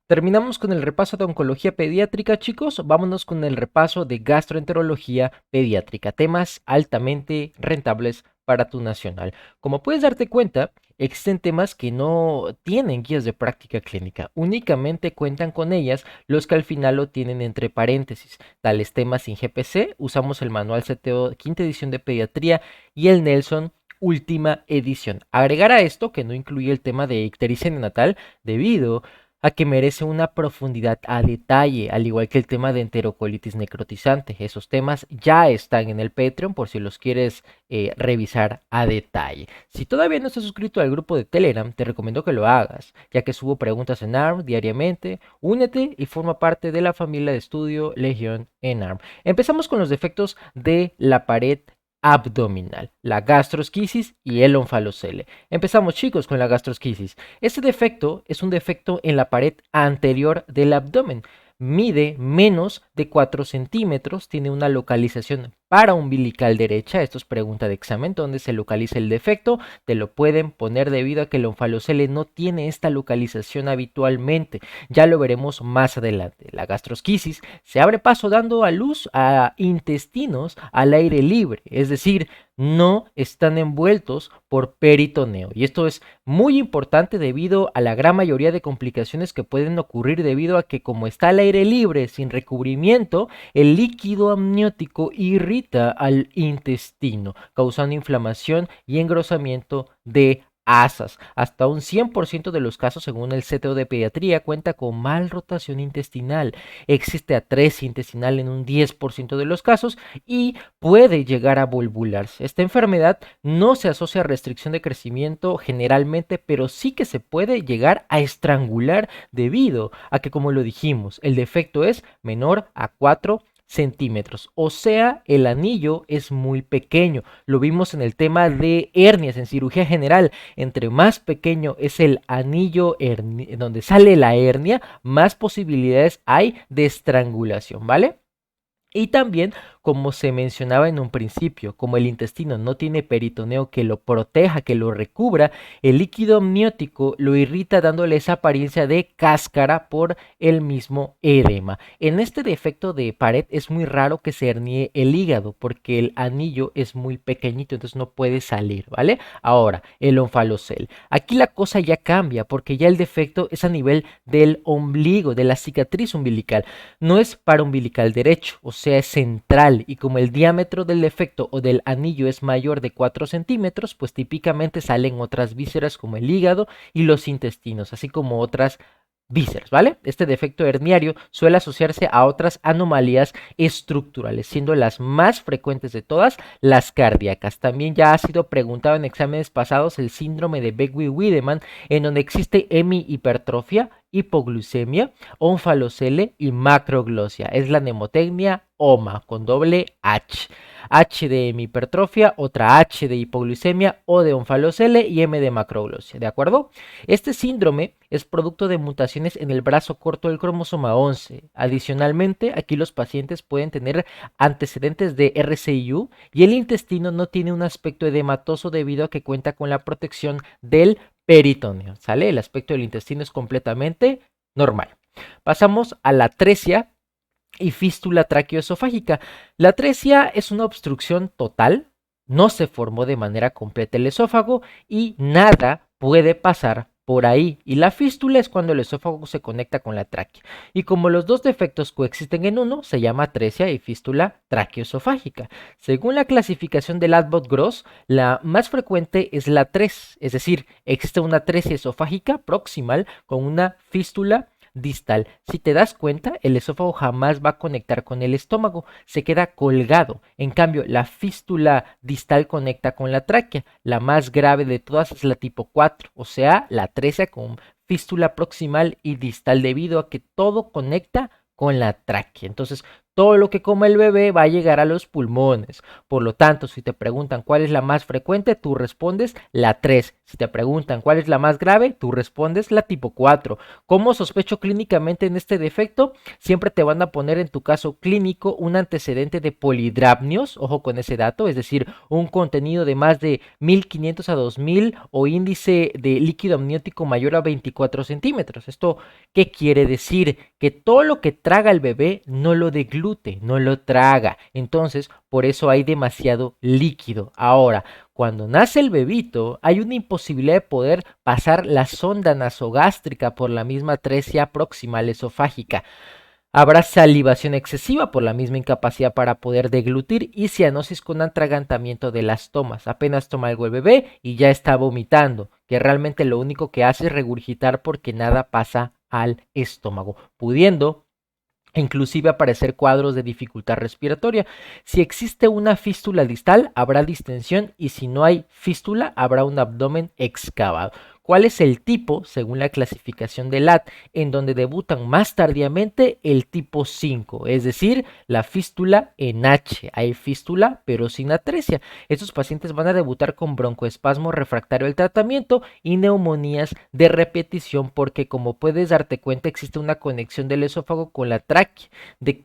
Terminamos con el repaso de oncología pediátrica, chicos. Vámonos con el repaso de gastroenterología pediátrica, temas altamente rentables para tu nacional. Como puedes darte cuenta, existen temas que no tienen guías de práctica clínica, únicamente cuentan con ellas los que al final lo tienen entre paréntesis. Tales temas sin GPC, usamos el manual CTO quinta edición de pediatría y el Nelson última edición. Agregar a esto que no incluye el tema de ictericia neonatal debido a que merece una profundidad a detalle, al igual que el tema de enterocolitis necrotizante. Esos temas ya están en el Patreon por si los quieres revisar a detalle. Si todavía no estás suscrito al grupo de Telegram, te recomiendo que lo hagas, ya que subo preguntas en ARM diariamente. Únete y forma parte de la familia de estudio Legión en ARM. Empezamos con los defectos de la pared abdominal, la gastrosquisis y el onfalocele. Empezamos, chicos, con la gastrosquisis. Este defecto es un defecto en la pared anterior del abdomen. Mide menos de 4 centímetros, tiene una localización paraumbilical derecha. Esto es pregunta de examen, ¿dónde se localiza el defecto? Te lo pueden poner debido a que el onfalocele no tiene esta localización habitualmente. Ya lo veremos más adelante. La gastrosquisis se abre paso dando a luz a intestinos al aire libre, es decir, no están envueltos por peritoneo. Y esto es muy importante debido a la gran mayoría de complicaciones que pueden ocurrir debido a que como está al aire libre sin recubrimiento, el líquido amniótico irrita al intestino, causando inflamación y engrosamiento de asas. Hasta un 100% de los casos, según el CTO de pediatría, cuenta con mal rotación intestinal. Existe atresia intestinal en un 10% de los casos y puede llegar a volvularse. Esta enfermedad no se asocia a restricción de crecimiento generalmente, pero sí que se puede llegar a estrangular debido a que, como lo dijimos, el defecto es menor a 4 centímetros, o sea, el anillo es muy pequeño. Lo vimos en el tema de hernias en cirugía general. Entre más pequeño es el anillo donde sale la hernia, más posibilidades hay de estrangulación, ¿vale? Y también, como se mencionaba en un principio, como el intestino no tiene peritoneo que lo proteja, que lo recubra, el líquido amniótico lo irrita dándole esa apariencia de cáscara por el mismo edema. En este defecto de pared es muy raro que se hernie el hígado porque el anillo es muy pequeñito, entonces no puede salir, ¿vale? Ahora, el onfalocel. Aquí la cosa ya cambia porque ya el defecto es a nivel del ombligo, de la cicatriz umbilical. No es paraumbilical derecho, o sea, es central, y como el diámetro del defecto o del anillo es mayor de 4 centímetros, pues típicamente salen otras vísceras como el hígado y los intestinos, así como otras vísceras, ¿vale? Este defecto herniario suele asociarse a otras anomalías estructurales, siendo las más frecuentes de todas las cardíacas. También ya ha sido preguntado en exámenes pasados el síndrome de Beckwith-Wiedemann, en donde existe hemihipertrofia, hipoglucemia, onfalocele y macroglosia. Es la mnemotecnia OMA con doble H. H de hemihipertrofia, otra H de hipoglucemia, O de onfalocele y M de macroglosia, ¿de acuerdo? Este síndrome es producto de mutaciones en el brazo corto del cromosoma 11. Adicionalmente, aquí los pacientes pueden tener antecedentes de RCIU y el intestino no tiene un aspecto edematoso debido a que cuenta con la protección del peritoneo, ¿sale? El aspecto del intestino es completamente normal. Pasamos a la atresia y fístula traqueoesofágica. La atresia es una obstrucción total, no se formó de manera completa el esófago y nada puede pasar por ahí. Y la fístula es cuando el esófago se conecta con la tráquea. Y como los dos defectos coexisten en uno, se llama atresia y fístula traqueoesofágica. Según la clasificación del Abbott-Gross, la más frecuente es la 3, es decir, existe una atresia esofágica proximal con una fístula distal. Si te das cuenta, el esófago jamás va a conectar con el estómago, se queda colgado. En cambio, la fístula distal conecta con la tráquea. La más grave de todas es la tipo 4, o sea, la atresia con fístula proximal y distal debido a que todo conecta con la tráquea. Entonces, todo lo que coma el bebé va a llegar a los pulmones. Por lo tanto, si te preguntan cuál es la más frecuente, tú respondes la 3. Si te preguntan cuál es la más grave, tú respondes la tipo 4. ¿Cómo sospecho clínicamente en este defecto? Siempre te van a poner en tu caso clínico un antecedente de polidramnios, ojo con ese dato, es decir, un contenido de más de 1500 a 2000 o índice de líquido amniótico mayor a 24 centímetros. ¿Esto qué quiere decir? Que todo lo que traga el bebé no lo deglute, no lo traga. Entonces, por eso hay demasiado líquido. Ahora, cuando nace el bebito, hay una imposibilidad de poder pasar la sonda nasogástrica por la misma atresia proximal esofágica. Habrá salivación excesiva por la misma incapacidad para poder deglutir y cianosis con atragantamiento de las tomas. Apenas toma algo el bebé y ya está vomitando, que realmente lo único que hace es regurgitar porque nada pasa al estómago, pudiendo inclusive aparecer cuadros de dificultad respiratoria. Si existe una fístula distal, habrá distensión y si no hay fístula, habrá un abdomen excavado. ¿Cuál es el tipo, según la clasificación de LAT, en donde debutan más tardíamente? El tipo 5, es decir, la fístula en H. Hay fístula, pero sin atresia. Estos pacientes van a debutar con broncoespasmo refractario al tratamiento y neumonías de repetición porque, como puedes darte cuenta, existe una conexión del esófago con la tráquea. De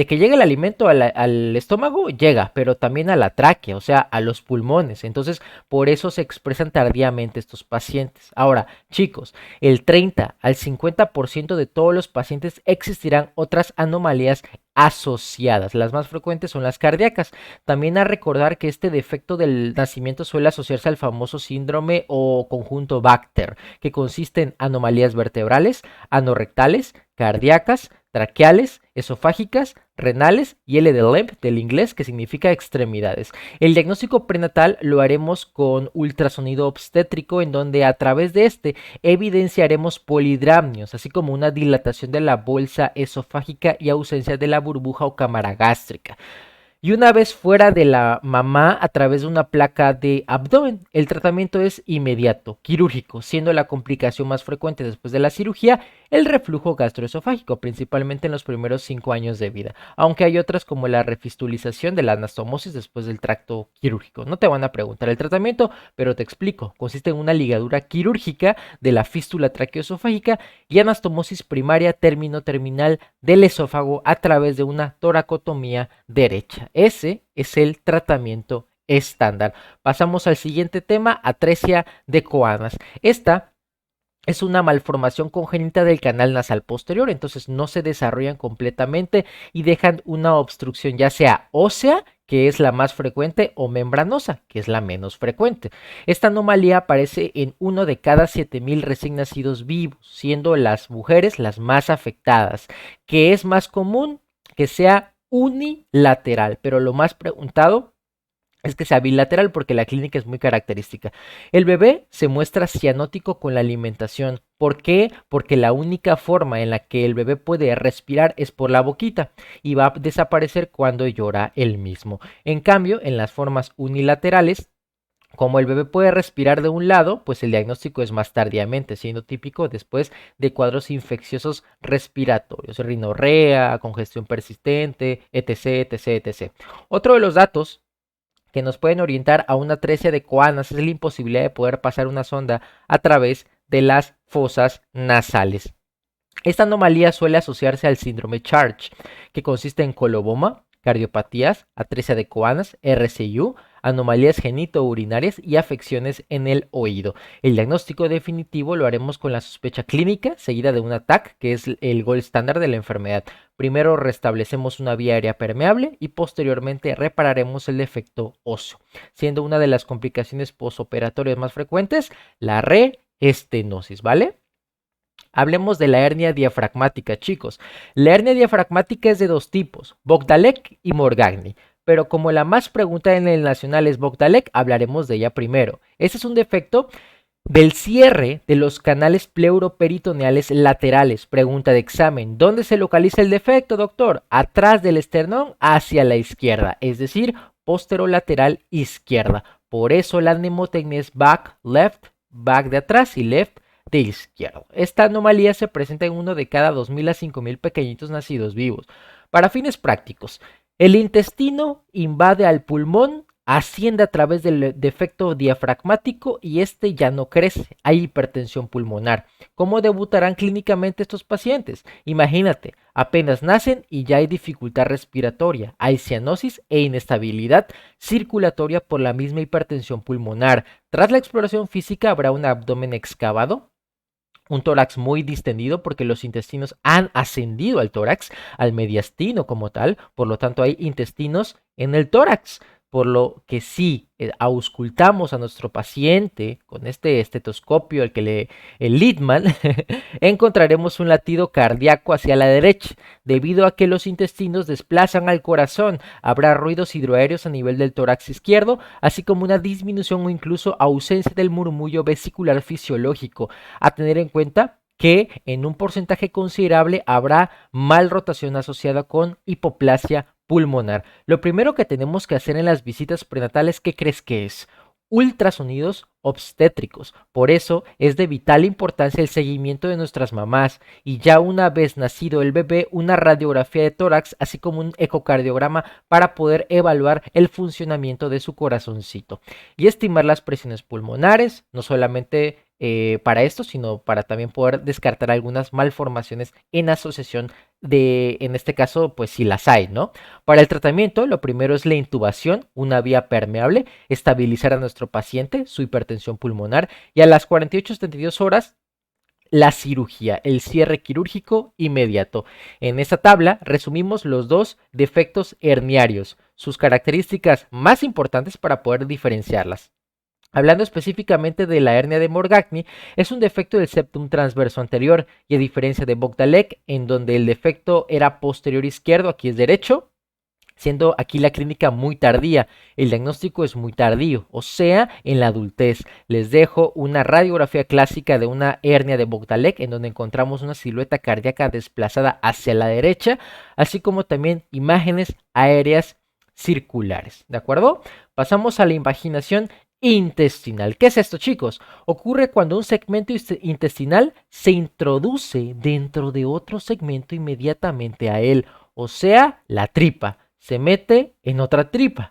que llegue el alimento al estómago, llega, pero también a la tráquea, o sea, a los pulmones. Entonces, por eso se expresan tardíamente estos pacientes. Ahora, chicos, el 30 al 50% de todos los pacientes existirán otras anomalías asociadas. Las más frecuentes son las cardíacas. También a recordar que este defecto del nacimiento suele asociarse al famoso síndrome o conjunto Bacter, que consiste en anomalías vertebrales, anorrectales, cardíacas, traqueales, esofágicas, renales y L de Lemp del inglés, que significa extremidades. El diagnóstico prenatal lo haremos con ultrasonido obstétrico, en donde a través de este evidenciaremos polidramnios, así como una dilatación de la bolsa esofágica y ausencia de la burbuja o cámara gástrica. Y una vez fuera de la mamá a través de una placa de abdomen, el tratamiento es inmediato, quirúrgico, siendo la complicación más frecuente después de la cirugía el reflujo gastroesofágico, principalmente en los primeros 5 años de vida, aunque hay otras como la refistulización de la anastomosis después del tracto quirúrgico. No te van a preguntar el tratamiento, pero te explico. Consiste en una ligadura quirúrgica de la fístula traqueoesofágica y anastomosis primaria término terminal del esófago a través de una toracotomía derecha. Ese es el tratamiento estándar. Pasamos al siguiente tema, atresia de Coanas. Esta es una malformación congénita del canal nasal posterior, entonces no se desarrollan completamente y dejan una obstrucción ya sea ósea, que es la más frecuente, o membranosa, que es la menos frecuente. Esta anomalía aparece en 1 de cada 7000 recién nacidos vivos, siendo las mujeres las más afectadas, que es más común que sea unilateral, pero lo más preguntado es que sea bilateral porque la clínica es muy característica. El bebé se muestra cianótico con la alimentación. ¿Por qué? Porque la única forma en la que el bebé puede respirar es por la boquita y va a desaparecer cuando llora él mismo. En cambio, en las formas unilaterales, como el bebé puede respirar de un lado, pues el diagnóstico es más tardíamente, siendo típico después de cuadros infecciosos respiratorios, rinorrea, congestión persistente, etc, etc, etc. Otro de los datos que nos pueden orientar a una atresia de Coanas es la imposibilidad de poder pasar una sonda a través de las fosas nasales. Esta anomalía suele asociarse al síndrome Charge, que consiste en coloboma, cardiopatías, atresia de Coanas, RCU, anomalías genitourinarias y afecciones en el oído. El diagnóstico definitivo lo haremos con la sospecha clínica, seguida de un TAC, que es el gold estándar de la enfermedad. Primero restablecemos una vía aérea permeable y posteriormente repararemos el defecto óseo, siendo una de las complicaciones posoperatorias más frecuentes la reestenosis, ¿vale? Hablemos de la hernia diafragmática, chicos. La hernia diafragmática es de dos tipos, Bogdalek y Morgagni. Pero como la más preguntada en el nacional es Bogdalek, hablaremos de ella primero. Este es un defecto del cierre de los canales pleuroperitoneales laterales. Pregunta de examen. ¿Dónde se localiza el defecto, doctor? Atrás del esternón hacia la izquierda, es decir, posterolateral izquierda. Por eso la mnemotecnia es back, left, back de atrás y left de izquierdo. Esta anomalía se presenta en 1 de cada 2000 a 5000 pequeñitos nacidos vivos. Para fines prácticos, el intestino invade al pulmón, asciende a través del defecto diafragmático y este ya no crece. Hay hipertensión pulmonar. ¿Cómo debutarán clínicamente estos pacientes? Imagínate, apenas nacen y ya hay dificultad respiratoria, hay cianosis e inestabilidad circulatoria por la misma hipertensión pulmonar. Tras la exploración física habrá un abdomen excavado, un tórax muy distendido porque los intestinos han ascendido al tórax, al mediastino como tal, por lo tanto hay intestinos en el tórax, por lo que si auscultamos a nuestro paciente con este estetoscopio, el Littmann, encontraremos un latido cardíaco hacia la derecha, debido a que los intestinos desplazan al corazón, habrá ruidos hidroaéreos a nivel del tórax izquierdo, así como una disminución o incluso ausencia del murmullo vesicular fisiológico, a tener en cuenta que en un porcentaje considerable habrá mal rotación asociada con hipoplasia pulmonar. Lo primero que tenemos que hacer en las visitas prenatales, ¿qué crees que es? Ultrasonidos obstétricos. Por eso es de vital importancia el seguimiento de nuestras mamás y ya una vez nacido el bebé, una radiografía de tórax, así como un ecocardiograma para poder evaluar el funcionamiento de su corazoncito y estimar las presiones pulmonares, no solamente para esto, sino para también poder descartar algunas malformaciones en asociación en este caso, pues si las hay, ¿no? Para el tratamiento, lo primero es la intubación, una vía permeable, estabilizar a nuestro paciente, su hipertensión pulmonar, y a las 48-72 horas, la cirugía, el cierre quirúrgico inmediato. En esta tabla resumimos los dos defectos herniarios, sus características más importantes para poder diferenciarlas. Hablando específicamente de la hernia de Morgagni, es un defecto del septum transverso anterior y a diferencia de Bogdalek, en donde el defecto era posterior izquierdo, aquí es derecho, siendo aquí la clínica muy tardía, el diagnóstico es muy tardío, o sea, en la adultez. Les dejo una radiografía clásica de una hernia de Bogdalek, en donde encontramos una silueta cardíaca desplazada hacia la derecha, así como también imágenes aéreas circulares, ¿de acuerdo? Pasamos a la invaginación intestinal. ¿Qué es esto, chicos? Ocurre cuando un segmento intestinal se introduce dentro de otro segmento inmediatamente a él, o sea, la tripa. Se mete en otra tripa,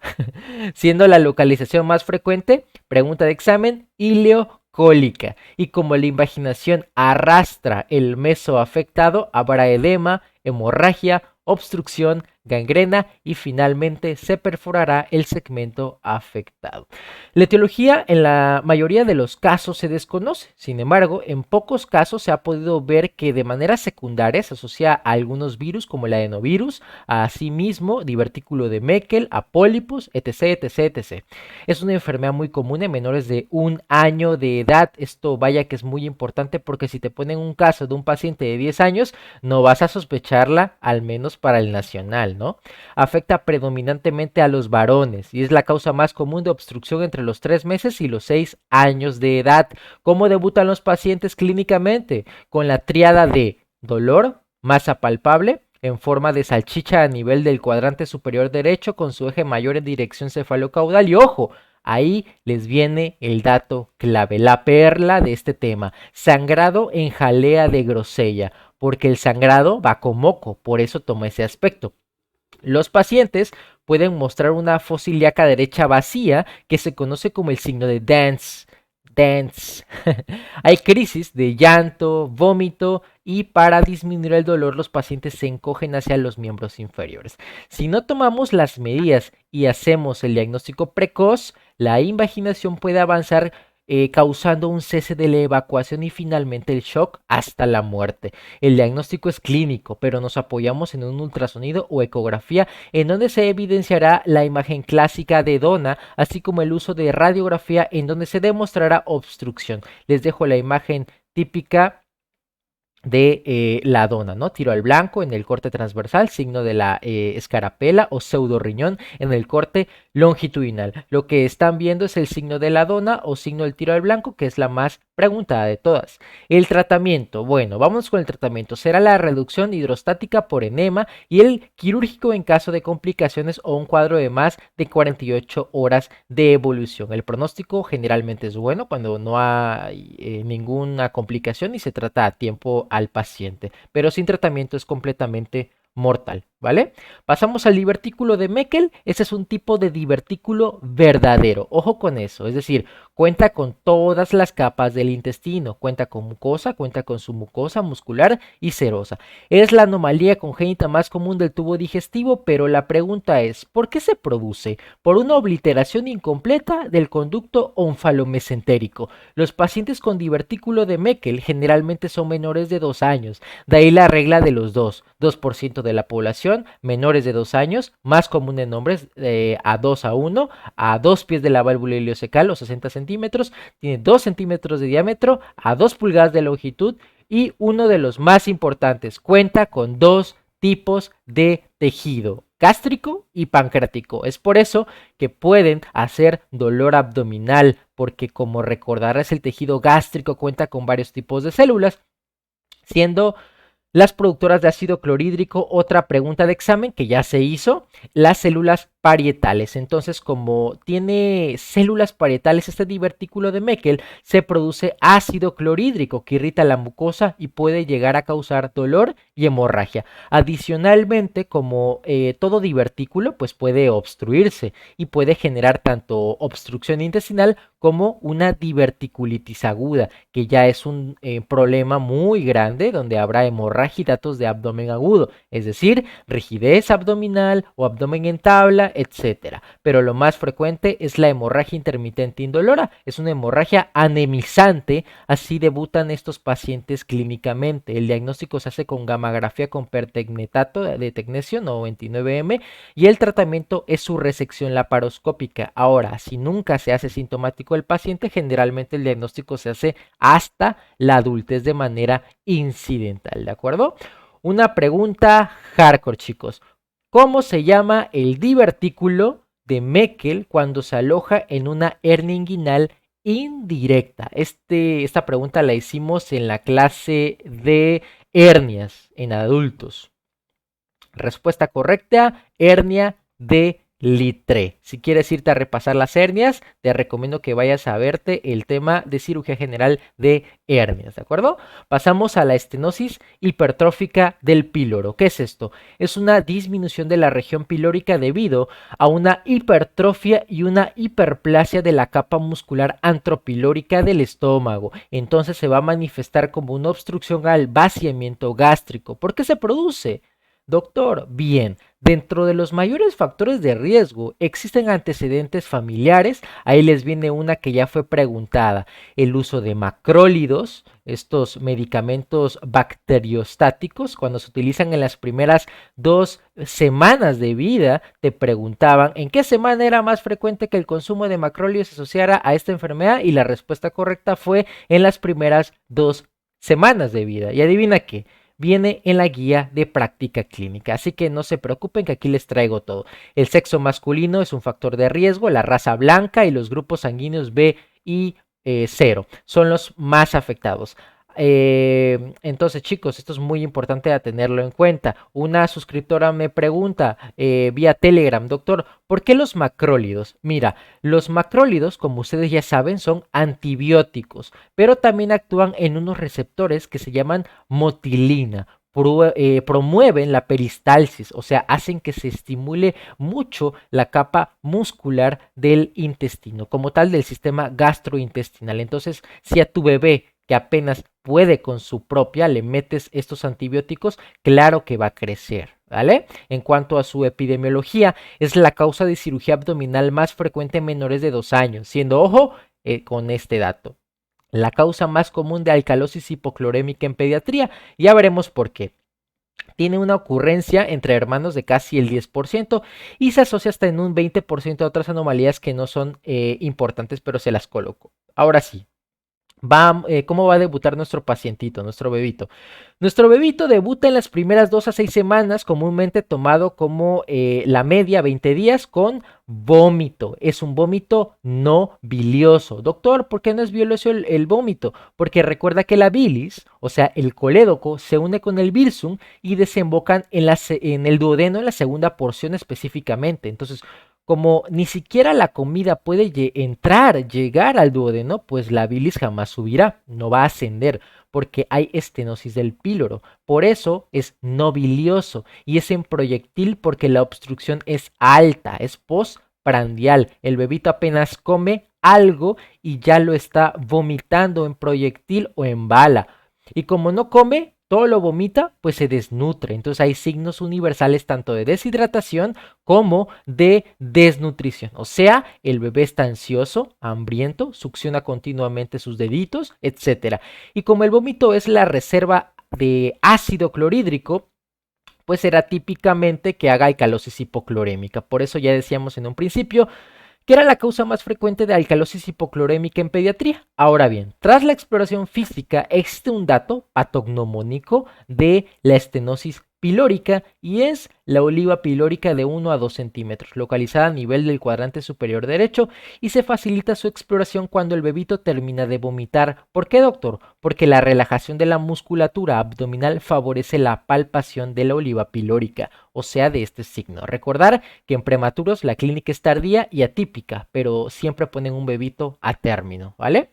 siendo la localización más frecuente, pregunta de examen, ileocólica. Y como la invaginación arrastra el meso afectado, habrá edema, hemorragia, obstrucción, gangrena y finalmente se perforará el segmento afectado. La etiología en la mayoría de los casos se desconoce, sin embargo, en pocos casos se ha podido ver que de manera secundaria se asocia a algunos virus como el adenovirus, a asimismo divertículo de Meckel, a pólipos, etc, etc, etc. Es una enfermedad muy común en menores de 1 año de edad. Esto vaya que es muy importante porque si te ponen un caso de un paciente de 10 años, no vas a sospecharla, al menos para el nacional, ¿no? Afecta predominantemente a los varones y es la causa más común de obstrucción entre los 3 meses y los 6 años de edad. ¿Cómo debutan los pacientes clínicamente? Con la tríada de dolor, masa palpable, en forma de salchicha a nivel del cuadrante superior derecho con su eje mayor en dirección cefalocaudal y ojo, ahí les viene el dato clave, la perla de este tema, sangrado en jalea de grosella, porque el sangrado va con moco, por eso toma ese aspecto. Los pacientes pueden mostrar una fosa ilíaca derecha vacía que se conoce como el signo de Dance. Dance. Hay crisis de llanto, vómito y para disminuir el dolor los pacientes se encogen hacia los miembros inferiores. Si no tomamos las medidas y hacemos el diagnóstico precoz, la invaginación puede avanzar causando un cese de la evacuación y finalmente el shock hasta la muerte. El diagnóstico es clínico, pero nos apoyamos en un ultrasonido o ecografía en donde se evidenciará la imagen clásica de dona, así como el uso de radiografía en donde se demostrará obstrucción. Les dejo la imagen típica de la dona, ¿no? Tiro al blanco en el corte transversal, signo de la escarapela o pseudo riñón en el corte longitudinal. Lo que están viendo es el signo de la dona o signo del tiro al blanco, que es la más preguntada de todas. El tratamiento, bueno, vamos con el tratamiento. Será la reducción hidrostática por enema y el quirúrgico en caso de complicaciones o un cuadro de más de 48 horas de evolución. El pronóstico generalmente es bueno cuando no hay ninguna complicación y se trata a tiempo al paciente, pero sin tratamiento es completamente mortal. ¿Vale? Pasamos al divertículo de Meckel. Ese es un tipo de divertículo verdadero. Ojo con eso. Es decir, cuenta con todas las capas del intestino. Cuenta con mucosa, cuenta con su mucosa muscular y serosa. Es la anomalía congénita más común del tubo digestivo, pero la pregunta es, ¿por qué se produce? Por una obliteración incompleta del conducto onfalomesentérico. Los pacientes con divertículo de Meckel generalmente son menores de 2 años. De ahí la regla de los 2% de la población menores de 2 años, más común en hombres, a 2:1, a 2 pies de la válvula ileocecal o 60 centímetros, tiene 2 centímetros de diámetro, a 2 pulgadas de longitud y uno de los más importantes, cuenta con 2 tipos de tejido, gástrico y pancreático. Es por eso que pueden hacer dolor abdominal, porque como recordarás, el tejido gástrico cuenta con varios tipos de células, siendo las productoras de ácido clorhídrico, otra pregunta de examen que ya se hizo, las células parietales. Entonces, como tiene células parietales este divertículo de Meckel, se produce ácido clorhídrico que irrita la mucosa y puede llegar a causar dolor y hemorragia. Adicionalmente, como todo divertículo, pues puede obstruirse y puede generar tanto obstrucción intestinal como una diverticulitis aguda, que ya es un problema muy grande donde habrá hemorragia y datos de abdomen agudo, es decir, rigidez abdominal o abdomen en tabla, etcétera. Pero lo más frecuente es la hemorragia intermitente indolora, es una hemorragia anemizante, así debutan estos pacientes clínicamente. El diagnóstico se hace con gammagrafía con pertecnetato de tecnesio 99M y el tratamiento es su resección laparoscópica. Ahora, si nunca se hace sintomático el paciente, generalmente el diagnóstico se hace hasta la adultez de manera incidental, ¿de acuerdo? Una pregunta hardcore, chicos. ¿Cómo se llama el divertículo de Meckel cuando se aloja en una hernia inguinal indirecta? Esta pregunta la hicimos en la clase de hernias en adultos. Respuesta correcta, hernia de Litre. Si quieres irte a repasar las hernias, te recomiendo que vayas a verte el tema de cirugía general de hernias, ¿de acuerdo? Pasamos a la estenosis hipertrófica del píloro. ¿Qué es esto? Es una disminución de la región pilórica debido a una hipertrofia y una hiperplasia de la capa muscular antropilórica del estómago. Entonces se va a manifestar como una obstrucción al vaciamiento gástrico. ¿Por qué se produce? Doctor, bien, dentro de los mayores factores de riesgo existen antecedentes familiares, ahí les viene una que ya fue preguntada, el uso de macrólidos, estos medicamentos bacteriostáticos, cuando se utilizan en las primeras 2 semanas de vida, te preguntaban en qué semana era más frecuente que el consumo de macrólidos se asociara a esta enfermedad y la respuesta correcta fue en las primeras 2 semanas de vida. Y adivina qué, viene en la guía de práctica clínica, así que no se preocupen que aquí les traigo todo. El sexo masculino es un factor de riesgo, la raza blanca y los grupos sanguíneos B y 0 son los más afectados. Entonces, chicos, esto es muy importante a tenerlo en cuenta. Una suscriptora me pregunta vía Telegram, doctor, ¿por qué los macrólidos? Mira, los macrólidos, como ustedes ya saben, son antibióticos, pero también actúan en unos receptores que se llaman motilina. Promueven la peristalsis, o sea, hacen que se estimule mucho la capa muscular del intestino, como tal del sistema gastrointestinal. Entonces, si a tu bebé que apenas puede con su propia, le metes estos antibióticos, claro que va a crecer, ¿vale? En cuanto a su epidemiología, es la causa de cirugía abdominal más frecuente en menores de 2 años, siendo, ojo, con este dato, la causa más común de alcalosis hipoclorémica en pediatría. Ya veremos por qué. Tiene una ocurrencia entre hermanos de casi el 10% y se asocia hasta en un 20% a otras anomalías que no son importantes, pero se las coloco. Ahora sí, ¿cómo va a debutar nuestro pacientito, nuestro bebito? Nuestro bebito debuta en las primeras 2 a 6 semanas, comúnmente tomado como la media 20 días con vómito. Es un vómito no bilioso. Doctor, ¿por qué no es bilioso el vómito? Porque recuerda que la bilis, o sea, el colédoco, se une con el bilsum y desembocan en el duodeno en la segunda porción específicamente. Entonces, como ni siquiera la comida puede llegar al duodeno, pues la bilis jamás subirá, no va a ascender. porque hay estenosis del píloro. Por eso es no bilioso y es en proyectil porque la obstrucción es alta, es postprandial. El bebito apenas come algo y ya lo está vomitando en proyectil o en bala. Y como no come, todo lo vomita, pues se desnutre. Entonces hay signos universales tanto de deshidratación como de desnutrición. O sea, el bebé está ansioso, hambriento, succiona continuamente sus deditos, etc. Y como el vómito es la reserva de ácido clorhídrico, pues será típicamente que haga alcalosis hipoclorémica. Por eso ya decíamos en un principio que era la causa más frecuente de alcalosis hipoclorémica en pediatría. Ahora bien, tras la exploración física existe un dato patognomónico de la estenosis pilórica y es la oliva pilórica de 1 a 2 centímetros, localizada a nivel del cuadrante superior derecho y se facilita su exploración cuando el bebito termina de vomitar. ¿Por qué, doctor? Porque la relajación de la musculatura abdominal favorece la palpación de la oliva pilórica, o sea, de este signo. Recordar que en prematuros la clínica es tardía y atípica, pero siempre ponen un bebito a término, ¿vale?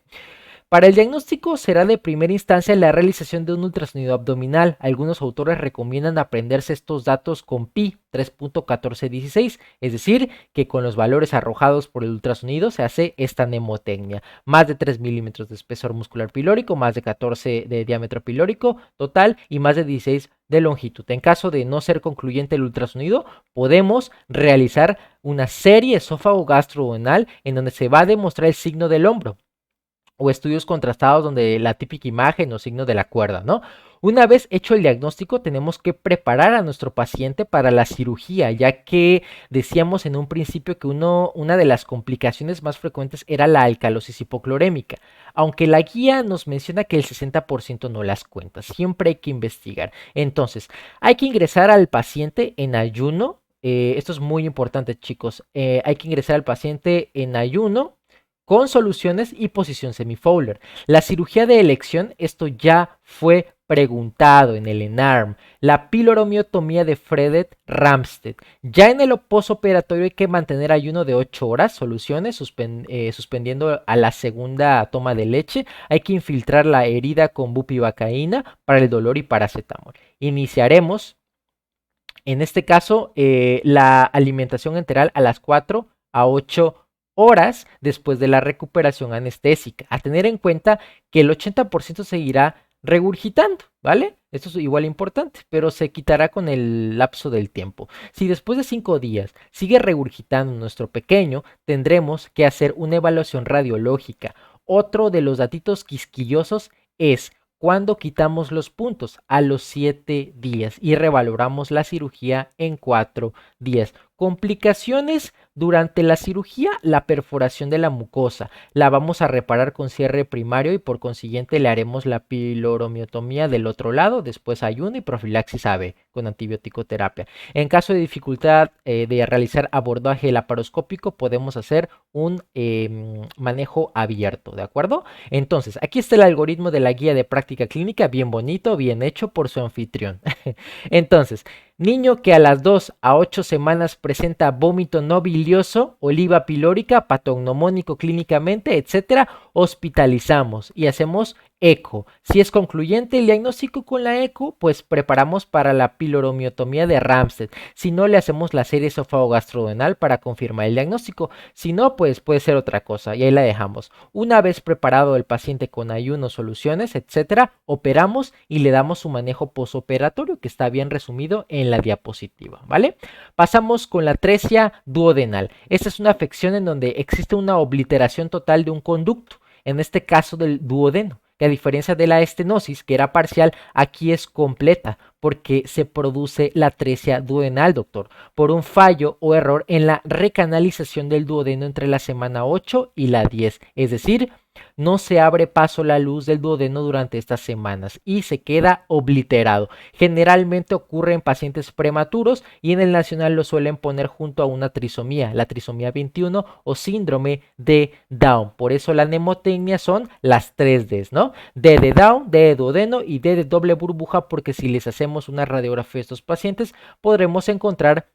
Para el diagnóstico será de primera instancia la realización de un ultrasonido abdominal. Algunos autores recomiendan aprenderse estos datos con pi 3.1416, es decir, que con los valores arrojados por el ultrasonido se hace esta mnemotecnia. Más de 3 milímetros de espesor muscular pilórico, más de 14 de diámetro pilórico total y más de 16 de longitud. En caso de no ser concluyente el ultrasonido, podemos realizar una serie esófago-gastroduodenal en donde se va a demostrar el signo del hombro o estudios contrastados donde la típica imagen o signo de la cuerda, ¿no? Una vez hecho el diagnóstico, tenemos que preparar a nuestro paciente para la cirugía, ya que decíamos en un principio que una de las complicaciones más frecuentes era la alcalosis hipoclorémica, aunque la guía nos menciona que el 60% no las cuenta, siempre hay que investigar. Entonces, hay que ingresar al paciente en ayuno, esto es muy importante, chicos, hay que ingresar al paciente en ayuno con soluciones y posición semifowler. La cirugía de elección, esto ya fue preguntado en el ENARM, la piloromiotomía de Fredet Ramsted. Ya en el posoperatorio hay que mantener ayuno de 8 horas, soluciones, suspendiendo a la segunda toma de leche. Hay que infiltrar la herida con bupivacaína para el dolor y paracetamol. Iniciaremos, en este caso, la alimentación enteral a las 4 a 8 horas después de la recuperación anestésica. A tener en cuenta que el 80% seguirá regurgitando, ¿vale? Esto es igual importante, pero se quitará con el lapso del tiempo. Si después de 5 días sigue regurgitando nuestro pequeño, tendremos que hacer una evaluación radiológica. Otro de los datitos quisquillosos es cuando quitamos los puntos a los 7 días y revaloramos la cirugía en 4 días. Complicaciones durante la cirugía, la perforación de la mucosa. La vamos a reparar con cierre primario y por consiguiente le haremos la piloromiotomía del otro lado, después ayuno y profilaxis AB con antibiótico terapia. En caso de dificultad de realizar abordaje laparoscópico, podemos hacer un manejo abierto, ¿de acuerdo? Entonces, aquí está el algoritmo de la guía de práctica clínica, bien bonito, bien hecho por su anfitrión. Entonces, niño que a las 2 a 8 semanas presenta vómito no bilioso, oliva pilórica, patognomónico clínicamente, etcétera, hospitalizamos y hacemos eco. Si es concluyente el diagnóstico con la eco, pues preparamos para la piloromiotomía de Ramsted. Si no, le hacemos la serie esófago-gastroduodenal para confirmar el diagnóstico. Si no, pues puede ser otra cosa y ahí la dejamos. Una vez preparado el paciente con ayuno, soluciones, etcétera, operamos y le damos su manejo posoperatorio que está bien resumido en la diapositiva, ¿vale? Pasamos con la atresia duodenal. Esta es una afección en donde existe una obliteración total de un conducto, en este caso del duodeno, que a diferencia de la estenosis, que era parcial, aquí es completa, porque se produce la atresia duodenal, doctor, por un fallo o error en la recanalización del duodeno entre la semana 8 y la 10, es decir, no se abre paso la luz del duodeno durante estas semanas y se queda obliterado. Generalmente ocurre en pacientes prematuros y en el nacional lo suelen poner junto a una trisomía, la trisomía 21 o síndrome de Down. Por eso la mnemotecnia son las 3 Ds, ¿no? D de Down, D de duodeno y D de doble burbuja, porque si les hacemos una radiografía a estos pacientes podremos encontrar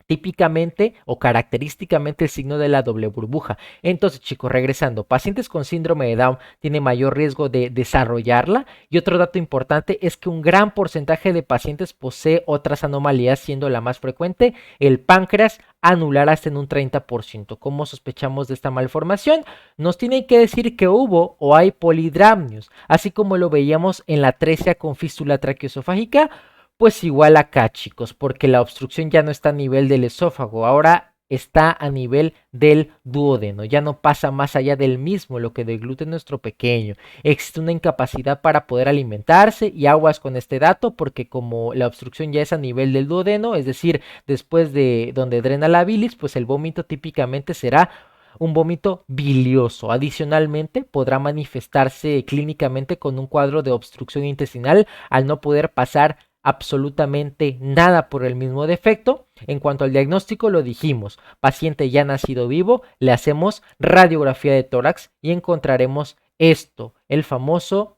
típicamente o característicamente el signo de la doble burbuja. Entonces, chicos, regresando, pacientes con síndrome de Down tienen mayor riesgo de desarrollarla, y otro dato importante es que un gran porcentaje de pacientes posee otras anomalías, siendo la más frecuente el páncreas anular hasta en un 30%. ¿Cómo sospechamos de esta malformación? Nos tienen que decir que hubo o hay polidramnios, así como lo veíamos en la atresia con fístula traqueoesofágica. Pues igual acá, chicos, porque la obstrucción ya no está a nivel del esófago, ahora está a nivel del duodeno, ya no pasa más allá del mismo, lo que deglute nuestro pequeño. Existe una incapacidad para poder alimentarse, y aguas con este dato, porque como la obstrucción ya es a nivel del duodeno, es decir, después de donde drena la bilis, pues el vómito típicamente será un vómito bilioso. Adicionalmente, podrá manifestarse clínicamente con un cuadro de obstrucción intestinal al no poder pasar absolutamente nada por el mismo defecto. En cuanto al diagnóstico, lo dijimos, paciente ya nacido vivo, le hacemos radiografía de tórax y encontraremos esto, el famoso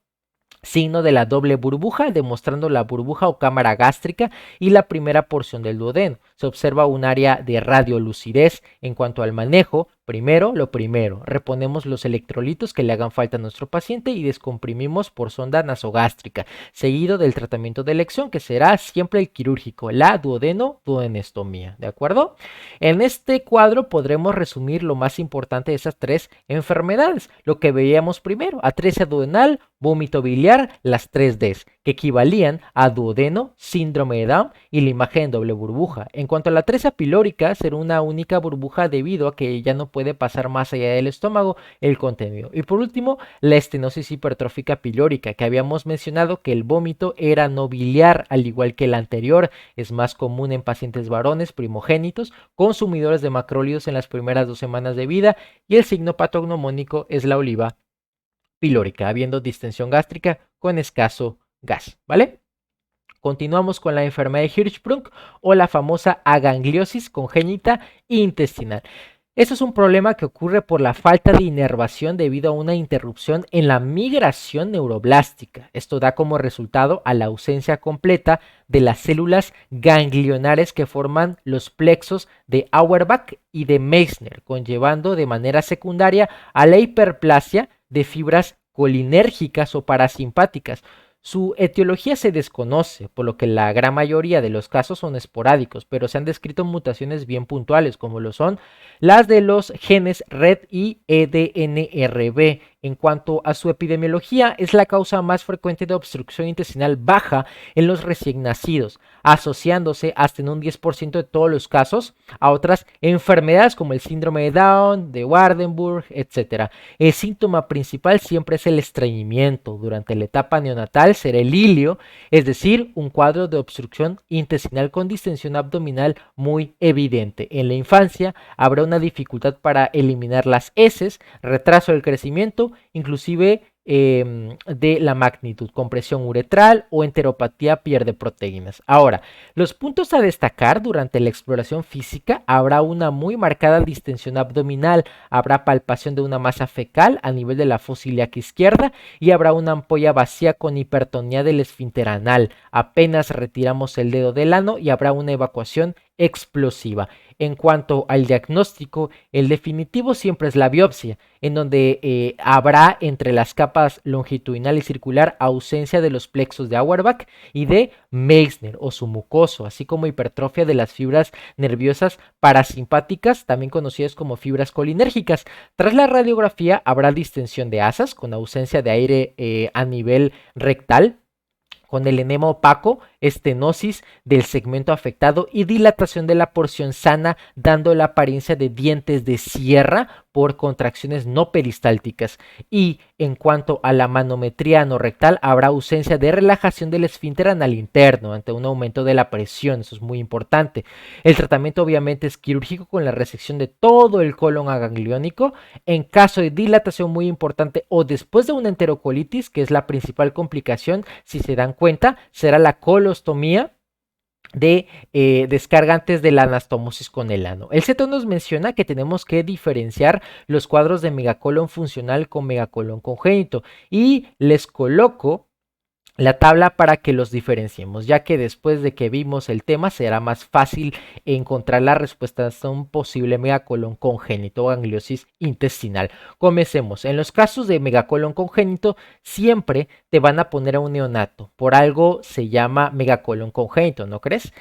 signo de la doble burbuja, demostrando la burbuja o cámara gástrica y la primera porción del duodeno. Se observa un área de radiolucidez. En cuanto al manejo, lo primero, reponemos los electrolitos que le hagan falta a nuestro paciente y descomprimimos por sonda nasogástrica, seguido del tratamiento de elección, que será siempre el quirúrgico, la duodenestomía, ¿de acuerdo? En este cuadro podremos resumir lo más importante de esas tres enfermedades, lo que veíamos primero: atresia duodenal, vómito biliar, las 3Ds, que equivalían a duodeno, síndrome de Down y la imagen en doble burbuja. En cuanto a la atresia pilórica, será una única burbuja debido a que ya no puede pasar más allá del estómago el contenido. Y por último, la estenosis hipertrófica pilórica, que habíamos mencionado que el vómito era no biliar, al igual que el anterior. Es más común en pacientes varones primogénitos, consumidores de macrólidos en las primeras 2 semanas de vida, y el signo patognomónico es la oliva pilórica, habiendo distensión gástrica con escaso gas, ¿vale? Continuamos con la enfermedad de Hirschsprung o la famosa agangliosis congénita intestinal. Esto es un problema que ocurre por la falta de inervación debido a una interrupción en la migración neuroblástica. Esto da como resultado a la ausencia completa de las células ganglionares que forman los plexos de Auerbach y de Meissner, conllevando de manera secundaria a la hiperplasia de fibras colinérgicas o parasimpáticas. Su etiología se desconoce, por lo que la gran mayoría de los casos son esporádicos, pero se han descrito mutaciones bien puntuales, como lo son las de los genes RED y EDNRB. En cuanto a su epidemiología, es la causa más frecuente de obstrucción intestinal baja en los recién nacidos, asociándose hasta en un 10% de todos los casos a otras enfermedades como el síndrome de Down, de Waardenburg, etc. El síntoma principal siempre es el estreñimiento. Durante la etapa neonatal será el ilio, es decir, un cuadro de obstrucción intestinal con distensión abdominal muy evidente. En la infancia habrá una dificultad para eliminar las heces, retraso del crecimiento, inclusive de la magnitud, compresión uretral o enteropatía pierde proteínas. Ahora, los puntos a destacar: durante la exploración física habrá una muy marcada distensión abdominal, habrá palpación de una masa fecal a nivel de la fosa ilíaca izquierda y habrá una ampolla vacía con hipertonía del esfínter anal. Apenas retiramos el dedo del ano y habrá una evacuación explosiva. En cuanto al diagnóstico, el definitivo siempre es la biopsia, en donde habrá entre las capas longitudinal y circular ausencia de los plexos de Auerbach y de Meissner o su mucoso, así como hipertrofia de las fibras nerviosas parasimpáticas, también conocidas como fibras colinérgicas. Tras la radiografía habrá distensión de asas con ausencia de aire a nivel rectal, con el enema opaco, estenosis del segmento afectado y dilatación de la porción sana, dando la apariencia de dientes de sierra por contracciones no peristálticas. Y en cuanto a la manometría anorrectal, habrá ausencia de relajación del esfínter anal interno ante un aumento de la presión. Eso es muy importante. El tratamiento obviamente es quirúrgico con la resección de todo el colon agangliónico. En caso de dilatación muy importante o después de una enterocolitis, que es la principal complicación, si se dan cuenta, será la colostomía de descarga antes de la anastomosis con el ano. El CETO nos menciona que tenemos que diferenciar los cuadros de megacolon funcional con megacolon congénito, y les coloco la tabla para que los diferenciemos, ya que después de que vimos el tema será más fácil encontrar la respuesta a un posible megacolon congénito o gangliosis intestinal. Comencemos. En los casos de megacolon congénito siempre te van a poner a un neonato, por algo se llama megacolon congénito, ¿no crees?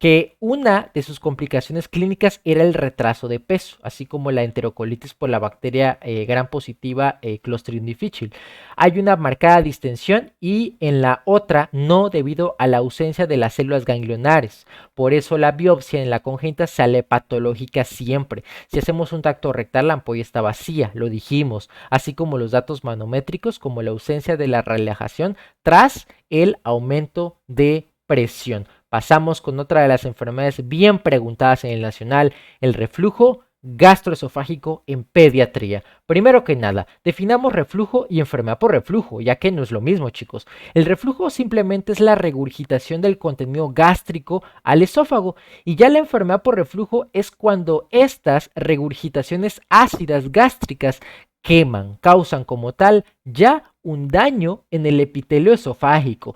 Que una de sus complicaciones clínicas era el retraso de peso, así como la enterocolitis por la bacteria gram positiva Clostridium difficile. Hay una marcada distensión y en la otra no, debido a la ausencia de las células ganglionares. Por eso la biopsia en la congénita sale patológica siempre. Si hacemos un tacto rectal, la ampolla está vacía, lo dijimos, así como los datos manométricos, como la ausencia de la relajación tras el aumento de presión. Pasamos con otra de las enfermedades bien preguntadas en el nacional, el reflujo gastroesofágico en pediatría. Primero que nada, definamos reflujo y enfermedad por reflujo, ya que no es lo mismo, chicos. El reflujo simplemente es la regurgitación del contenido gástrico al esófago, y ya la enfermedad por reflujo es cuando estas regurgitaciones ácidas gástricas queman, causan como tal ya un daño en el epitelio esofágico,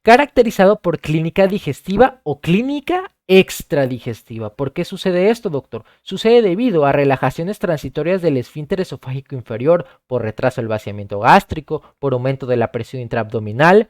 caracterizado por clínica digestiva o clínica extradigestiva. ¿Por qué sucede esto, doctor? Sucede debido a relajaciones transitorias del esfínter esofágico inferior, por retraso del vaciamiento gástrico, por aumento de la presión intraabdominal.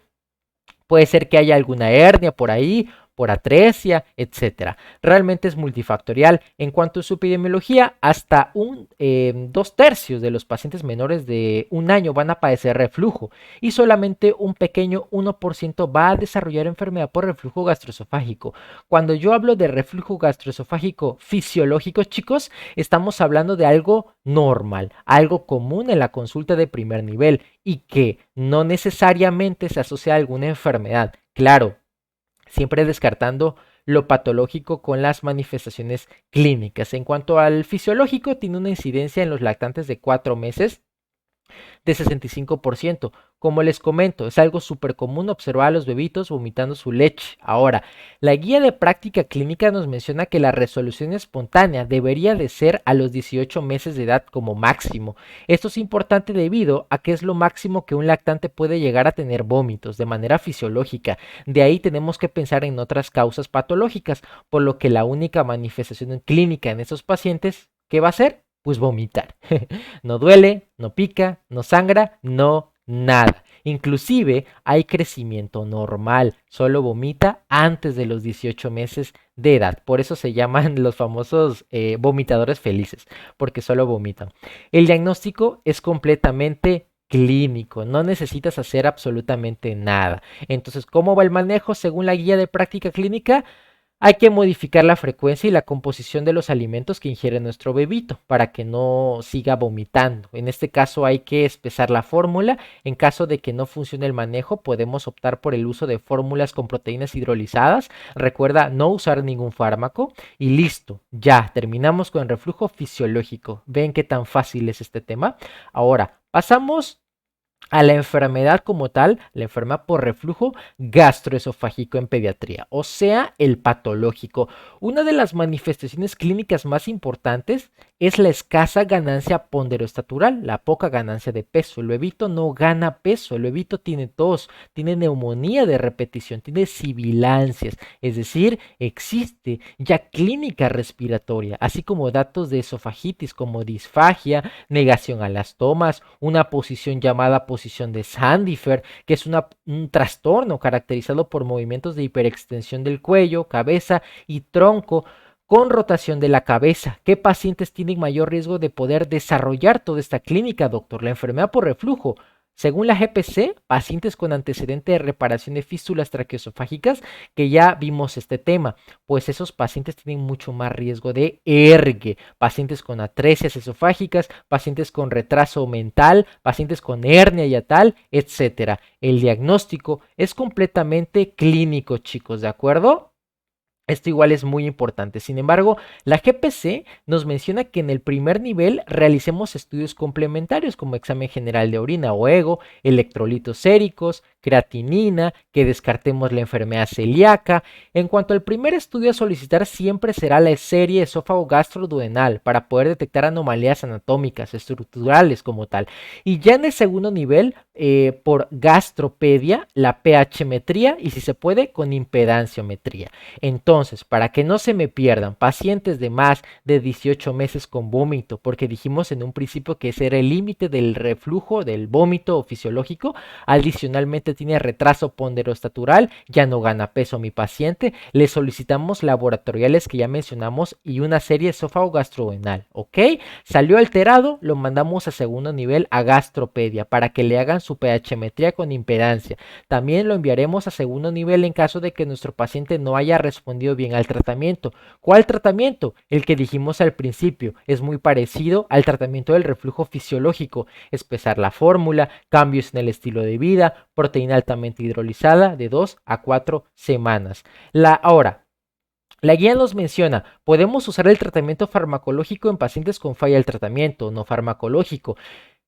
Puede ser que haya alguna hernia por ahí, por atresia, etcétera. Realmente es multifactorial. En cuanto a su epidemiología, hasta 2/3 de los pacientes menores de 1 año van a padecer reflujo y solamente un pequeño 1% va a desarrollar enfermedad por reflujo gastroesofágico. Cuando yo hablo de reflujo gastroesofágico fisiológico, chicos, estamos hablando de algo normal, algo común en la consulta de primer nivel y que no necesariamente se asocia a alguna enfermedad. Claro, siempre descartando lo patológico con las manifestaciones clínicas. En cuanto al fisiológico, tiene una incidencia en los lactantes de 4 meses de 65%. Como les comento, es algo súper común observar a los bebitos vomitando su leche. Ahora, la guía de práctica clínica nos menciona que la resolución espontánea debería de ser a los 18 meses de edad como máximo. Esto es importante debido a que es lo máximo que un lactante puede llegar a tener vómitos de manera fisiológica. De ahí tenemos que pensar en otras causas patológicas, por lo que la única manifestación clínica en estos pacientes, ¿qué va a ser? Pues vomitar. No duele, no pica, no sangra, no nada. Inclusive hay crecimiento normal, solo vomita antes de los 18 meses de edad. Por eso se llaman los famosos vomitadores felices, porque solo vomitan. El diagnóstico es completamente clínico, no necesitas hacer absolutamente nada. Entonces, ¿cómo va el manejo según la guía de práctica clínica? Hay que modificar la frecuencia y la composición de los alimentos que ingiere nuestro bebito para que no siga vomitando. En este caso hay que espesar la fórmula. En caso de que no funcione el manejo, podemos optar por el uso de fórmulas con proteínas hidrolizadas. Recuerda no usar ningún fármaco y listo. Ya terminamos con el reflujo fisiológico. ¿Ven qué tan fácil es este tema? Ahora, pasamos a la enfermedad como tal, la enfermedad por reflujo gastroesofágico en pediatría, o sea, el patológico. Una de las manifestaciones clínicas más importantes es la escasa ganancia ponderostatural, la poca ganancia de peso. El bebito no gana peso, el bebito tiene tos, tiene neumonía de repetición, tiene sibilancias, es decir, existe ya clínica respiratoria, así como datos de esofagitis como disfagia, negación a las tomas, una posición llamada posición de Sandifer, que es un trastorno caracterizado por movimientos de hiperextensión del cuello, cabeza y tronco con rotación de la cabeza. ¿Qué pacientes tienen mayor riesgo de poder desarrollar toda esta clínica, doctor? La enfermedad por reflujo. Según la GPC, pacientes con antecedente de reparación de fístulas traqueosofágicas, que ya vimos este tema, pues esos pacientes tienen mucho más riesgo de ERGE, pacientes con atresias esofágicas, pacientes con retraso mental, pacientes con hernia yatal, etcétera. El diagnóstico es completamente clínico, chicos, ¿de acuerdo? Esto igual es muy importante. Sin embargo, la GPC nos menciona que en el primer nivel realicemos estudios complementarios como examen general de orina o ego, electrolitos séricos, creatinina, que descartemos la enfermedad celíaca. En cuanto al primer estudio a solicitar siempre será la serie esófago-gastroduodenal para poder detectar anomalías anatómicas, estructurales como tal. Y ya en el segundo nivel, por gastropedia, la pH-metría y si se puede con impedanciometría. Entonces, para que no se me pierdan, pacientes de más de 18 meses con vómito, porque dijimos en un principio que ese era el límite del reflujo del vómito fisiológico, adicionalmente tiene retraso ponderostatural, ya no gana peso mi paciente, le solicitamos laboratoriales que ya mencionamos y una serie esófago-gastroduodenal, ¿ok? Salió alterado, lo mandamos a segundo nivel a gastropedia para que le hagan su pH-metría con impedancia. También lo enviaremos a segundo nivel en caso de que nuestro paciente no haya respondido bien al tratamiento. ¿Cuál tratamiento? El que dijimos al principio. Es muy parecido al tratamiento del reflujo fisiológico. Espesar la fórmula, cambios en el estilo de vida, proteína altamente hidrolizada de 2 a 4 semanas. Ahora, la guía nos menciona, podemos usar el tratamiento farmacológico en pacientes con falla del tratamiento no farmacológico.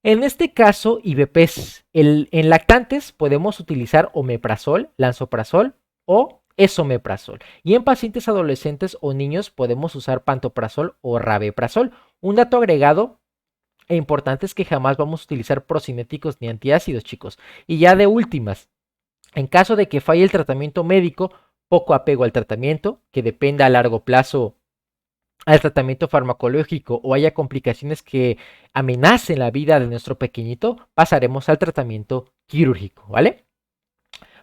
En este caso, IVPs, en lactantes podemos utilizar omeprazol, lansoprazol o esomeprazol. Y en pacientes adolescentes o niños podemos usar pantoprazol o rabeprazol. Un dato agregado e importante es que jamás vamos a utilizar procinéticos ni antiácidos, chicos. Y ya de últimas, en caso de que falle el tratamiento médico, poco apego al tratamiento, que dependa a largo plazo al tratamiento farmacológico o haya complicaciones que amenacen la vida de nuestro pequeñito, pasaremos al tratamiento quirúrgico, ¿vale?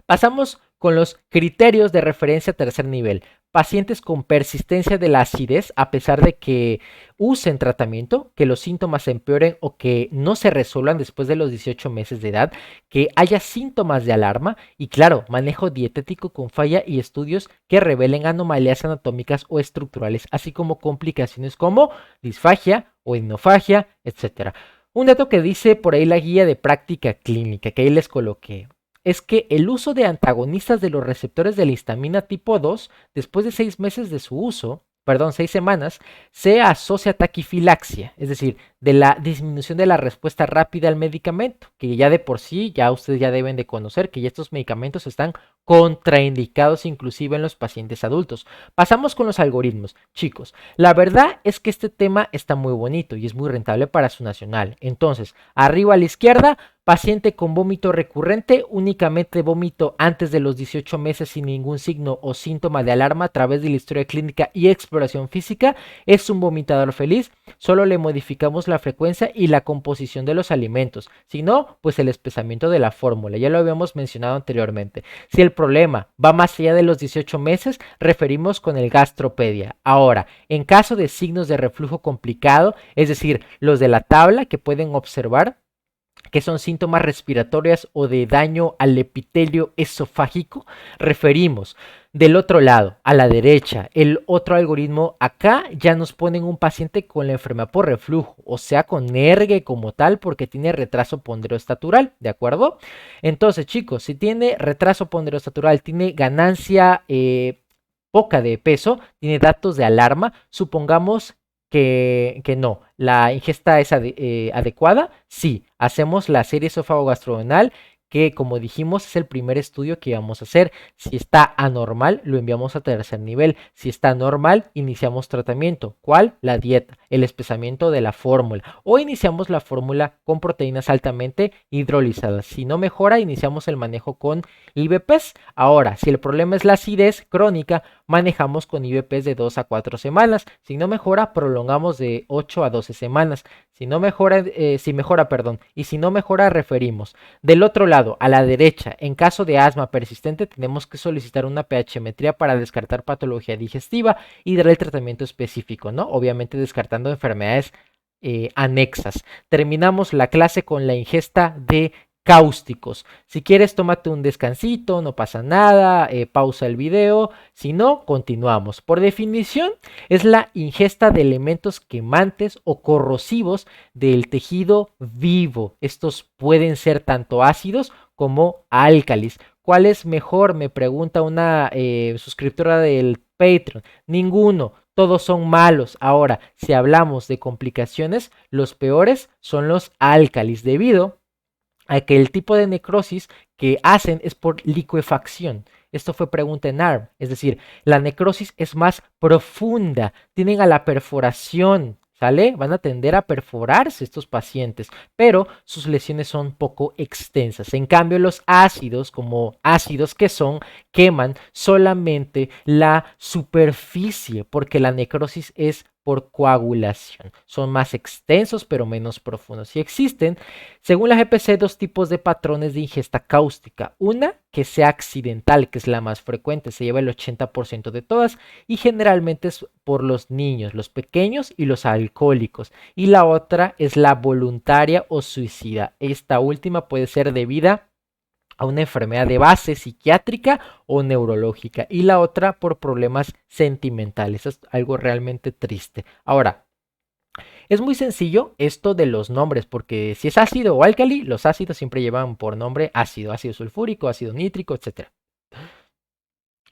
Pasamos con los criterios de referencia a tercer nivel. Pacientes con persistencia de la acidez a pesar de que usen tratamiento, que los síntomas empeoren o que no se resuelvan después de los 18 meses de edad, que haya síntomas de alarma y claro, manejo dietético con falla y estudios que revelen anomalías anatómicas o estructurales, así como complicaciones como disfagia o etnofagia, etc. Un dato que dice por ahí la guía de práctica clínica, que ahí les coloqué, es que el uso de antagonistas de los receptores de la histamina tipo 2, después de 6 meses de su uso, perdón, 6 semanas, se asocia a taquifilaxia, es decir, de la disminución de la respuesta rápida al medicamento, que ya de por sí, ya ustedes ya deben de conocer que ya estos medicamentos están contraindicados inclusive en los pacientes adultos. Pasamos con los algoritmos. Chicos, la verdad es que este tema está muy bonito y es muy rentable para su nacional. Entonces, arriba a la izquierda, paciente con vómito recurrente, únicamente vómito antes de los 18 meses sin ningún signo o síntoma de alarma a través de la historia clínica y exploración física, es un vomitador feliz, solo le modificamos la frecuencia y la composición de los alimentos, si no, pues el espesamiento de la fórmula, ya lo habíamos mencionado anteriormente. Si el problema va más allá de los 18 meses, referimos con el gastropedia. Ahora, en caso de signos de reflujo complicado, es decir, los de la tabla que pueden observar, que son síntomas respiratorios o de daño al epitelio esofágico, referimos del otro lado, a la derecha, el otro algoritmo acá ya nos ponen un paciente con la enfermedad por reflujo, o sea, con ERGE como tal, porque tiene retraso ponderostatural, ¿de acuerdo? Entonces, chicos, si tiene retraso ponderostatural, tiene ganancia poca de peso, tiene datos de alarma, supongamos que no, la ingesta es adecuada, sí, hacemos la serie esófago-gastrodenal, que como dijimos es el primer estudio que vamos a hacer. Si está anormal, lo enviamos a tercer nivel. Si está normal, iniciamos tratamiento. ¿Cuál? La dieta, el espesamiento de la fórmula. O iniciamos la fórmula con proteínas altamente hidrolizadas. Si no mejora, iniciamos el manejo con IVPs. Ahora, si el problema es la acidez crónica, manejamos con IVPs de 2 a 4 semanas. Si no mejora, prolongamos de 8 a 12 semanas. Si no mejora, si mejora, perdón, y si no mejora, referimos. Del otro lado, a la derecha, en caso de asma persistente, tenemos que solicitar una pH-metría para descartar patología digestiva y dar el tratamiento específico, ¿no? Obviamente descartando enfermedades anexas. Terminamos la clase con la ingesta de cáusticos. Si quieres, tómate un descansito, no pasa nada, pausa el video. Si no, continuamos. Por definición, es la ingesta de elementos quemantes o corrosivos del tejido vivo. Estos pueden ser tanto ácidos como álcalis. ¿Cuál es mejor? Me pregunta una suscriptora del Patreon. Ninguno. Todos son malos. Ahora, si hablamos de complicaciones, los peores son los álcalis, debido a que el tipo de necrosis que hacen es por licuefacción. Esto fue pregunta en ARM, es decir, la necrosis es más profunda, tienen a la perforación, ¿sale? Van a tender a perforarse estos pacientes, pero sus lesiones son poco extensas. En cambio, los ácidos, como ácidos que son, queman solamente la superficie, porque la necrosis es por coagulación. Son más extensos, pero menos profundos. Y existen, según la GPC, dos tipos de patrones de ingesta cáustica. Una que sea accidental, que es la más frecuente, se lleva el 80% de todas, y generalmente es por los niños, los pequeños y los alcohólicos. Y la otra es la voluntaria o suicida. Esta última puede ser debida a una enfermedad de base psiquiátrica o neurológica, y la otra por problemas sentimentales. Es algo realmente triste. Ahora, es muy sencillo esto de los nombres, porque si es ácido o álcali, los ácidos siempre llevan por nombre ácido, ácido sulfúrico, ácido nítrico, etc.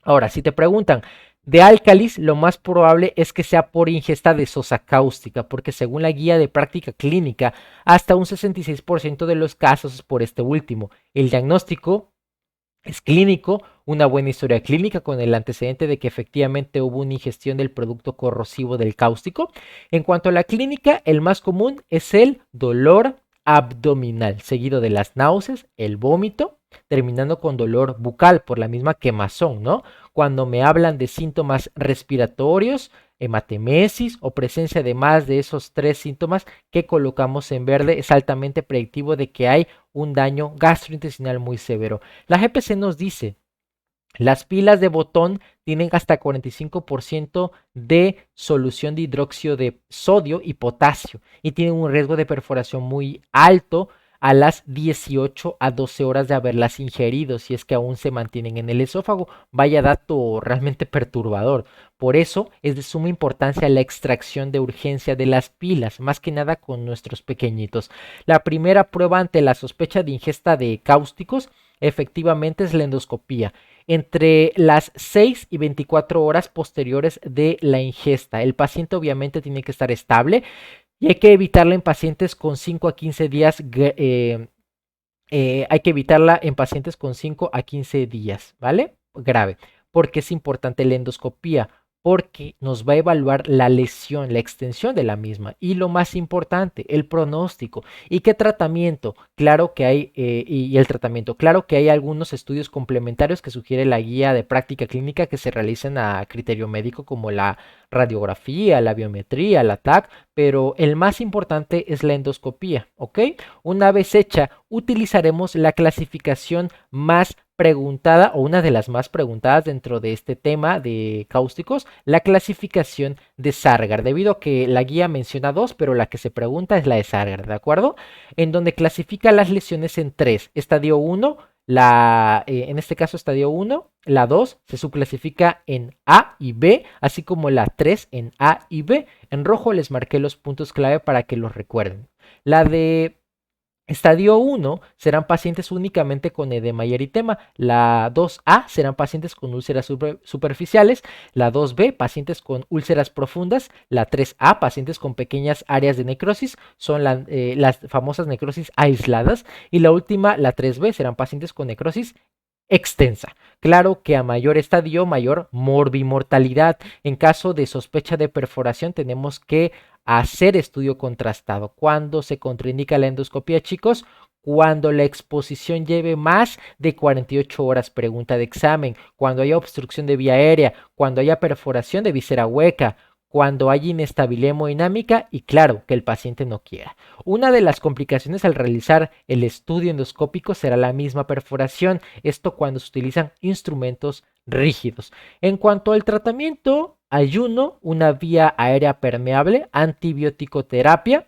Ahora, si te preguntan de álcalis, lo más probable es que sea por ingesta de sosa cáustica, porque según la guía de práctica clínica, hasta un 66% de los casos es por este último. El diagnóstico es clínico, una buena historia clínica con el antecedente de que efectivamente hubo una ingestión del producto corrosivo del cáustico. En cuanto a la clínica, el más común es el dolor abdominal, seguido de las náuseas, el vómito, terminando con dolor bucal por la misma quemazón, ¿no? Cuando me hablan de síntomas respiratorios, hematemesis o presencia de más de esos tres síntomas que colocamos en verde, es altamente predictivo de que hay un daño gastrointestinal muy severo. La GPC nos dice, las pilas de botón tienen hasta 45% de solución de hidróxido de sodio y potasio y tienen un riesgo de perforación muy alto a las 18 a 12 horas de haberlas ingerido, si es que aún se mantienen en el esófago. Vaya dato realmente perturbador. Por eso es de suma importancia la extracción de urgencia de las pilas, más que nada con nuestros pequeñitos. La primera prueba ante la sospecha de ingesta de cáusticos efectivamente es la endoscopía entre las 6 y 24 horas posteriores de la ingesta. El paciente obviamente tiene que estar estable y hay que evitarla en pacientes con 5 a 15 días. Hay que evitarla en pacientes con 5 a 15 días, ¿vale? Grave. Porque es importante la endoscopía, porque nos va a evaluar la lesión, la extensión de la misma y lo más importante, el pronóstico y qué tratamiento. Claro que hay, y el tratamiento, claro que hay algunos estudios complementarios que sugiere la guía de práctica clínica que se realicen a criterio médico, como la radiografía, la biometría, la TAC, pero el más importante es la endoscopía, ¿ok? Una vez hecha, utilizaremos la clasificación más preguntada o una de las más preguntadas dentro de este tema de cáusticos, la clasificación de Sargar, debido a que la guía menciona dos, pero la que se pregunta es la de Sargar, ¿de acuerdo? En donde clasifica las lesiones en tres: estadio 1, en este caso estadio 1, la 2 se subclasifica en A y B, así como la 3 en A y B. En rojo les marqué los puntos clave para que los recuerden. La de estadio 1 serán pacientes únicamente con edema y eritema. La 2A serán pacientes con úlceras superficiales. La 2B, pacientes con úlceras profundas. La 3A, pacientes con pequeñas áreas de necrosis. Son las famosas necrosis aisladas. Y la última, la 3B, serán pacientes con necrosis extensa. Claro que a mayor estadio, mayor morbimortalidad. En caso de sospecha de perforación, tenemos que hacer estudio contrastado. ¿Cuándo se contraindica la endoscopia, chicos? Cuando la exposición lleve más de 48 horas, pregunta de examen, cuando haya obstrucción de vía aérea, cuando haya perforación de víscera hueca, cuando haya inestabilidad hemodinámica y claro, que el paciente no quiera. Una de las complicaciones al realizar el estudio endoscópico será la misma perforación, esto cuando se utilizan instrumentos rígidos. En cuanto al tratamiento, ayuno, una vía aérea permeable, antibiótico-terapia,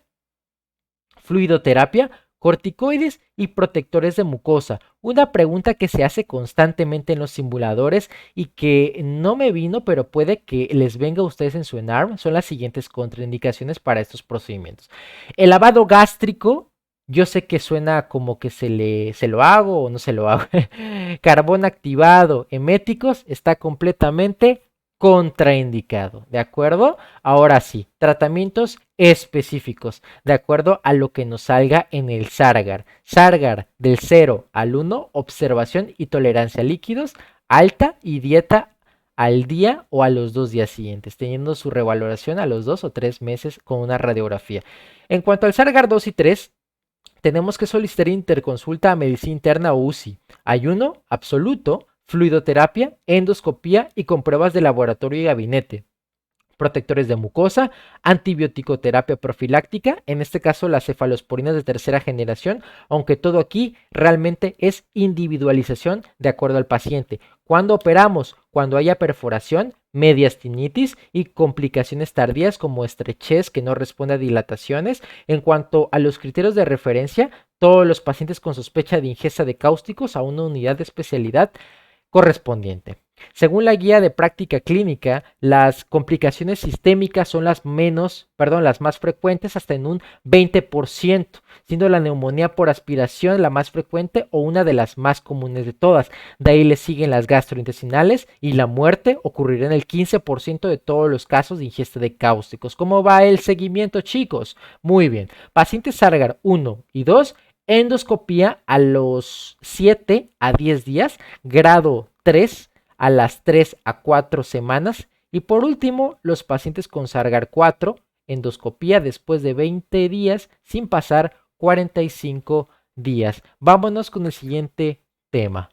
fluidoterapia, corticoides y protectores de mucosa. Una pregunta que se hace constantemente en los simuladores y que no me vino, pero puede que les venga a ustedes en su ENARM, son las siguientes contraindicaciones para estos procedimientos. El lavado gástrico, yo sé que suena como que se lo hago o no se lo hago. Carbón activado, eméticos, está completamente contraindicado, ¿de acuerdo? Ahora sí, tratamientos específicos, de acuerdo a lo que nos salga en el Sargar. Sargar del 0 al 1, observación y tolerancia a líquidos, alta y dieta al día o a los 2 días siguientes, teniendo su revaloración a los 2 o 3 meses con una radiografía. En cuanto al Sargar 2 y 3, tenemos que solicitar interconsulta a medicina interna o UCI, ayuno absoluto, fluidoterapia, endoscopía y con pruebas de laboratorio y gabinete, protectores de mucosa, antibiótico-terapia profiláctica, en este caso las cefalosporinas de tercera generación, aunque todo aquí realmente es individualización de acuerdo al paciente. Cuando operamos, cuando haya perforación, mediastinitis y complicaciones tardías como estrechez que no responde a dilataciones. En cuanto a los criterios de referencia, todos los pacientes con sospecha de ingesta de cáusticos a una unidad de especialidad correspondiente. Según la guía de práctica clínica, las complicaciones sistémicas son las más frecuentes hasta en un 20%, siendo la neumonía por aspiración la más frecuente o una de las más comunes de todas. De ahí le siguen las gastrointestinales y la muerte ocurrirá en el 15% de todos los casos de ingesta de cáusticos. ¿Cómo va el seguimiento, chicos? Muy bien. Pacientes Sargar 1 y 2, endoscopía a los 7 a 10 días, grado 3 a las 3 a 4 semanas. Y por último, los pacientes con Sargar 4, endoscopía después de 20 días sin pasar 45 días. Vámonos con el siguiente tema.